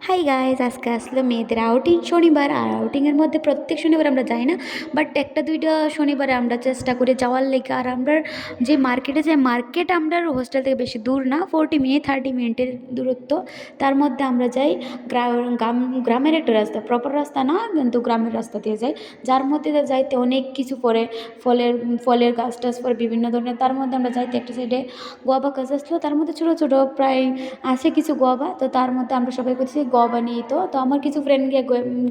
Hi guys, আজকে আসলে মেয়েদের আউটিং শনিবার। আর আউটিংয়ের মধ্যে প্রত্যেক শনিবার আমরা যাই না, বাট একটা দুইটা শনিবারে আমরা চেষ্টা করি যাওয়ার লেগে। আর আমরা যে মার্কেটে যাই, মার্কেট আমরা হোস্টেল থেকে বেশি দূর না, 40 মিনিট 30 মিনিটের দূরত্ব। তার মধ্যে আমরা যাই গ্রামের একটা রাস্তা, প্রপার রাস্তা না কিন্তু গ্রামের রাস্তা দিয়ে যাই, যার মধ্যে যাইতে অনেক কিছু পরে, ফলের ফলের গাছ টাছ পরে বিভিন্ন ধরনের। তার মধ্যে আমরা যাইতে একটা সাইডে গোয়াবা গাছ আসলো, তার মধ্যে ছোটো ছোটো প্রায় আছে কিছু গোয়াবা। তো তার মধ্যে আমরা সবাই করছি গোয়াবা নিই। তো আমার কিছু ফ্রেন্ড গিয়ে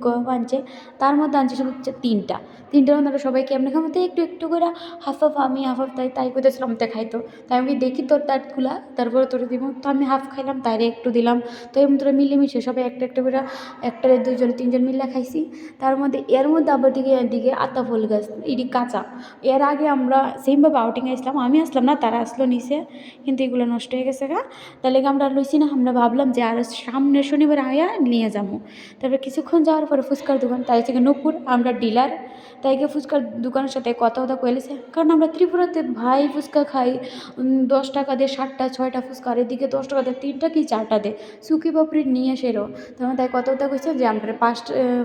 গোয়াবা আনছে, তার মধ্যে আনছে সব হচ্ছে তিনটার মধ্যে আমরা সবাই কেমন খাবো, তো একটু একটু করে হাফ হাফ, আমি হাফ হাফ তাই করতেছিলাম। তো খাইতো, তাই আমি দেখি তোর দাঁতগুলা, তারপরে তোরে দিব। তো আমি হাফ খাইলাম, তাইরে একটু দিলাম। তো এমন তোরা মিলেমিশে সবাই একটা একটা করে, একটা দুইজন তিনজন মিলে খাইছি। তার মধ্যে এর মধ্যে আবার এদিকে আতা ফুল গাছ, এটি কাঁচা। এর আগে আমরা সেমভাবে আউটিংয়ে আসলাম, আমি আসলাম না, তারা আসলো নিচে, কিন্তু এগুলো নষ্ট হয়ে গেছে গা। তাহলে আমরা আর লইছি না, আমরা ভাবলাম যে আর সামনের শনিবার আয়া নিয়ে যাবো। তারপরে কিছুক্ষণ যাওয়ার পরে ফুচকার দোকান, তাই থেকে নূপুর আমরা ডিলার, তাইকে ফুচকার দোকানের সাথে কথা কইলেছে, কারণ আমরা ত্রিপুরাতে ভাই ফুচকা খাই 10 টাকা দিয়ে 7টা 6টা ফুচকা, আর এদিকে 10 টাকা দিয়ে 3টা কি 4টা দে সুকি পাপড়ি নিয়ে সেরো। তখন তাই কথা কইছে যে আমরা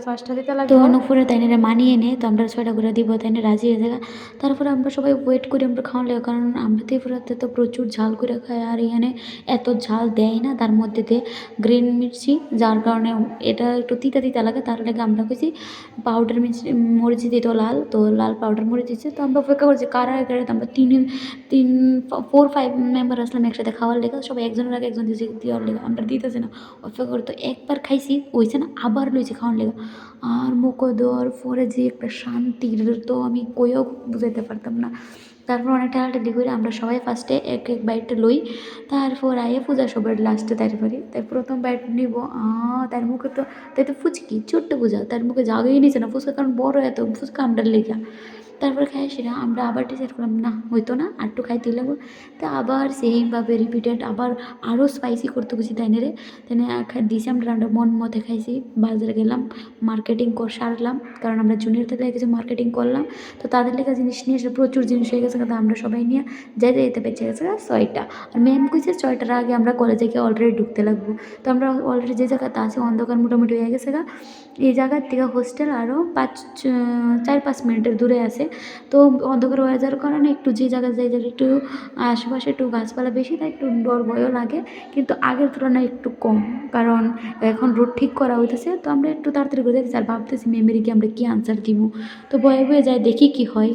পাঁচটা দিতে লাগবে। তো নূপুরে তাই মানিয়ে নে, তো আমরা 6টা করে দিব, তাই রাজি হয়ে যায়। তারপরে আমরা সবাই ওয়েট করি আমরা খাওয়ান লেগে, কারণ আমরা ত্রিপুরাতে তো প্রচুর ঝাল করে খাই, আর এখানে এত ঝাল দেয় না, তার মধ্যে দিয়ে গ্রিন মির্চি, যার কারণে এটা একটু তিতা তিতা লাগে। তার লেগে আমরা কইছি পাউডার মির্চি মরিচ দিত লাল, তো লাল পাউডার মরিচ দিচ্ছে। তো আমরা অপেক্ষা করছি কারা এগারে, আমরা 4-5 মেম্বার আসলাম একসাথে খাওয়ার লেগে, সবাই একজনের আগে একজন দিয়েছে দেওয়ার লেগে, আমরা দিতেছি না, অপেক্ষা করি। তো একবার খাইছি হয়েছে না, আবার লইছি খাওয়ার লেগে। আর মুখো দেওয়ার পরে যে একটা শান্তির, তো আমি কইও বুঝাইতে পারতাম না। তারপর অনেক টাকাটা করে আমরা সবাই ফার্স্টে এক এক বাইটটা লই, তারপর আইয়ে পূজা সবার লাস্টে তারপরে তাই প্রথম বাইট নিব। তার মুখে তো তাই তো ফুচকি ছোট্ট পূজা, তার মুখে জাগাই নিছে না ফুচকা, কারণ বড় এত ফুচকা আমরা লেখা। তারপরে খাই সেটা আমরা আবার ডিসাইড করলাম না হইতো না, আর একটু খাইতে লাগবো। তো আবার সেইমভাবে রিপিটেড আবার আরও স্পাইসি করতে গেছি তাই রে, তাই দিছি আমরা মন মতে খাইছি। বাজারে গেলাম, মার্কেটিং সারলাম, কারণ আমরা জুনিয়র থেকে কিছু মার্কেটিং করলাম। তো তাদের লেখা জিনিস নিয়ে এসে প্রচুর জিনিস হয়ে গেছে, কিন্তু আমরা সবাই নিয়ে যেতে বেঁচে গেছে 6টা। আর ম্যাম কইছে 6টার আগে আমরা কলেজে গিয়ে অলরেডি ঢুকতে লাগবো। তো আমরা অলরেডি যে জায়গাতে আছি অন্ধকার মোটামুটি হয়ে গেছে গা। এই জায়গার থেকে হোস্টেল আরও 4-5 মিনিটের দূরে আছে। তো অন্ধকার হয়ে যাওয়ার কারণে একটু যে জায়গায় একটু আশেপাশে একটু গাছপালা বেশি, তাই একটু ডর ভয়ও লাগে, কিন্তু আগের তুলনায় একটু কম, কারণ এখন রোড ঠিক করা হইতেছে। তো আমরা একটু তাড়াতাড়ি করে যেতেছি, আর ভাবতেছি মেমোরি কি আমরা কী আনসার দিব। তো ভয়ে ভয়ে যাই, দেখি কি হয়।